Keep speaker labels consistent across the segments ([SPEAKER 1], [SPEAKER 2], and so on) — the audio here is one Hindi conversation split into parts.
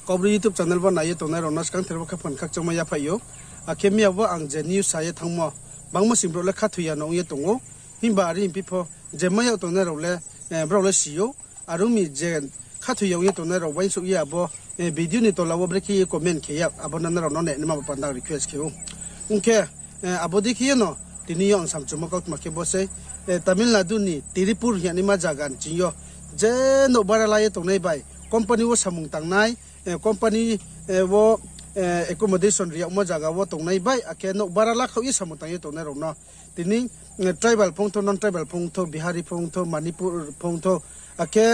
[SPEAKER 1] कौबरी यूट्यूब चैनल पर नाये तो नाय रोनस कांग तेरे खपन खक चमा या फायो आखेमिया वो आंग जे न्यूज साये थंगमो बांगमो सिम्ब्रो ले खाथुया नो ये तंगो हिमबारी हिमपिफो जेमाया तो नाय रोले ब्रोले सियो आरुमी जे खाथुया ये तो नाय रो वाइन सुया बो वीडियो नि तो लावो ब्रेकी कमेंट खिया अबो ननर नो ने नमा पंदा रिक्वेस्ट खियो उनके अबो देखिए नो तिनी यो अंसाम चुमा कौत मके बोसे तमिलनाडु नि तिरुपुर यानी मा जागान चियो जे नो बारा लाये तो नाय बाय कंपनी वो सामुंग तांगनाय कंपनी वो एकोमोडेशन रिया उमा जागा वो तंगनाय बाय आके नो बारा ला खावि सामुंग तांगे तो नाय रोनो तिनी ट्राइबल फंगथो नन ट्राइबल फंगथो बिहारी फंगथो मणिपुर फंगथो आके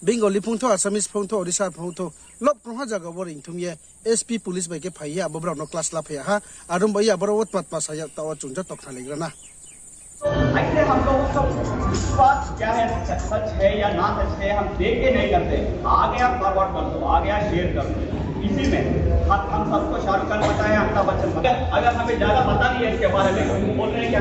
[SPEAKER 1] बेंगली फंगथो आसामिस फंगथो ओडिशा फंगथो लोक प्रहा जागा वो रिंग थुम ये एसपी पुलिस बाय के फाइया अब ब्राउन क्लास ला फया हा आरुम बाय अब वो पत पास या तावा चुंजा तोखना लेग्राना
[SPEAKER 2] ऐसे हम लोग सब बात क्या है सच है या ना सच है हम देख के नहीं करते आ गया फॉरवर्ड कर दो आ गया शेयर कर दो इसी में हम सबको शाहरुख खान पता है अमिताभ बच्चन पता है अगर हमें ज्यादा पता नहीं है इसके बारे में बोल रहे हैं क्या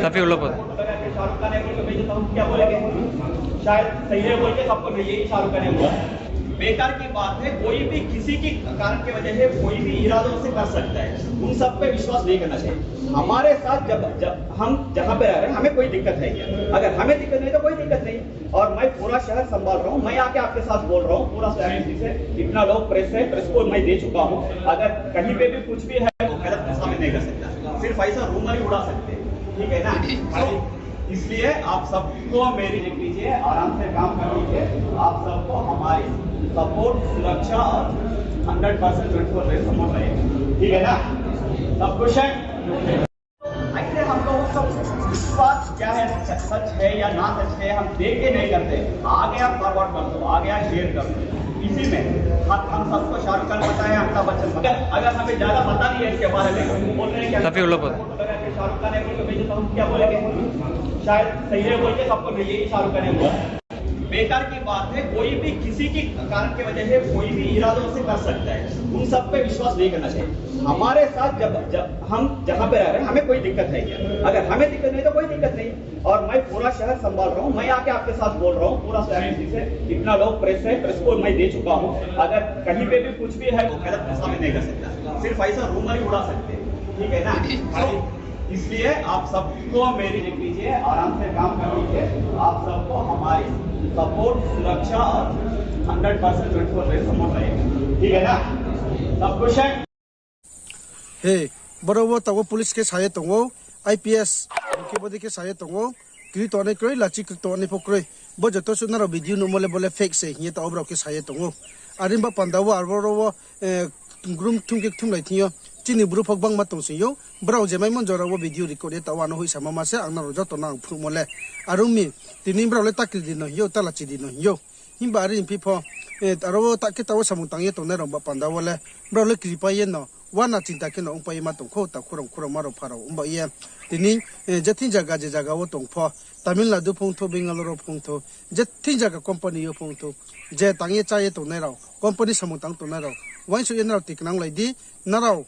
[SPEAKER 2] शाहरुख खान है बोल के तो हम क्या बोलेंगे शायद सही है बोल के सबको यही शाहरुख खान है बोला बेकार की बात है कोई भी किसी की कारण की वजह से कोई भी इरादों से कर सकता है उन सब पे विश्वास नहीं करना चाहिए हमारे साथ जब हम जहाँ पे रह रहे हैं हमें कोई दिक्कत है क्या अगर हमें दिक्कत नहीं तो कोई दिक्कत नहीं और मैं पूरा शहर संभाल रहा हूँ मैं आके आपके साथ बोल रहा हूँ पूरा शहर से इतना लोग प्रेस है प्रेस को मैं दे चुका हूँ अगर कहीं पे भी कुछ भी है तो गलत फैसला में नहीं कर सकता सिर्फ ऐसा रूमर ही उड़ा सकते ठीक है ना इसलिए आप सबको मेरी देख लीजिए आराम से काम कर लीजिए आप सबको हमारी सपोर्ट सुरक्षा और 100% 24 सपोर्ट रहेगा ठीक है ना सब कुछ है ऐसे हम लोग सब बात क्या है सच है या ना सच है हम देख के नहीं करते आ गया फॉरवर्ड कर दो आ गया शेयर कर दो इसी में हम सबको शाहरुख खान पता है अमिताभ बच्चन पता है अगर हमें ज्यादा पता नहीं है इसके बारे में बोल रहे हैं क्या शाहरुख खान है बोल के तो हम क्या बोलेंगे शायद सही है बोल के सबको यही शाहरुख खान है बोला बेकार की बात है कोई भी किसी की कारण की वजह से कोई भी इरादों से कर सकता है उन सब पे विश्वास नहीं करना चाहिए हमारे साथ जब हम जहाँ पे रह रहे हैं हमें कोई दिक्कत है क्या अगर हमें दिक्कत नहीं तो कोई दिक्कत नहीं और मैं पूरा शहर संभाल रहा हूँ मैं आके आपके साथ बोल रहा हूँ पूरा शहर से इतना लोग प्रेस है प्रेस को मैं दे चुका हूँ अगर कहीं पे भी कुछ भी है तो गलत फैसला में नहीं कर सकता सिर्फ ऐसा रूमर ही उड़ा सकते ठीक है ना इसलिए आप सबको मेरी देख लीजिए आराम से काम कर लीजिए आप सबको हमारी सपोर्ट सुरक्षा और 100% 24 सपोर्ट रहेगा ठीक है ना सब कुछ है
[SPEAKER 1] हे बरोबर तब पुलिस के साये तंगो आईपीएस के बदे के साये तंगो क्री तो ने क्री लाची तो ने पक्रे बो जतो सुना रो वीडियो नो मोले बोले फेक से ये तो के साये तंगो आरिम बा पंदावो आरबरो ग्रुम थुंके थुम लाइथियो चिनी ब्रु फकबां मा तंसियो ब्राउ जेमाय मन जरावो वीडियो रिकॉर्ड तावानो होई सामा मासे आंना रजा तो ना फु मोले आरुमी तिनी ब्राउले ताकिल दिन हियो तालाची दिन हियो हिमबारी हिमपिफो तारो ताके तावो सामुंग तांगे तो ने रंबा पंदावोले ब्राउले क्रिपाये न वाना चिंता के न उपाय मा तंखो ता खुरम खुरम मारो फारो उम्बा ये तिनी जति जगह जे जगह वो तंफो तमिलनाडु फंगथो बेंगालुरु फंगथो जति जगह कंपनी यो फंगथो जे तांगे चाये तो ने राव कंपनी सामुंग तांग तो ने राव वाइन सु एनराव तिकनांग लाइदि नाराव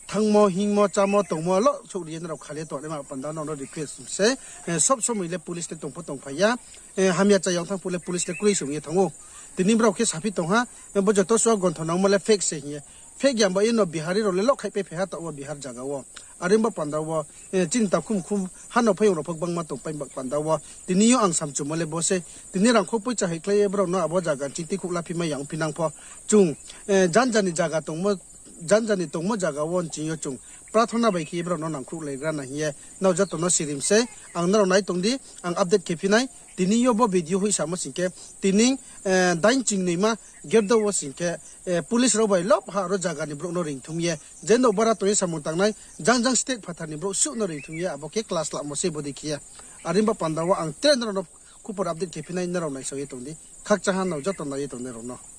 [SPEAKER 1] थंगमो हिंगमो चामो तंगमो लो सुरियन राव खाले तो ने मा पंदा नो रिक्वेस्ट से सब समयले पुलिस ने तंफो तंफाया हामिया चायाव थां पुलिस ने कुरै सुंगे थांगो तिनी ब्राव के साफि तंहा बजतो सो गन्थनाव मले फेक से हिए फेक याम बयनो बिहारी रोले लो खाइपे फेहा तो बिहार जगावो आरिमबा पंदावो चिंता खुम खुम हानो फै रो फक बंगमा तो पै पंदावो तिनियो आं सामचु मले बसे तिनि रांखौ पैसा हैख्लाय ब्राव न आबो जागा चिति खुला femur yang pinangpho chung janjani jaga tongmo janjani tongmo jaga won chiyo chung प्रार्थना बायखि ब्राव न नांखु लेग्रा नाहिए नाव जतो न सिरिमसे आं नाव नाय तंगदि आं अपडेट खेफिनाय तिनि योबो वीडियो होई सामो सिंके तिनि दाइन चिंगनिमा गेरदो वो सिंके पुलिस रो बाय लब हा रो जागा नि ब्रो न रिंग थुमिए जेनो बारा तोय सामो तांनाय जांजां स्टेट फाथारनि ब्रो सु न रिंग थुमिए आबोके क्लास ला मसे बदिखिया आरिमबा पांदावा आं ट्रेनर न कुपर अपडेट खेफिनाय नाव नाय सये तंगदि खाक चाहा नाव जतो नाय तंगने रो न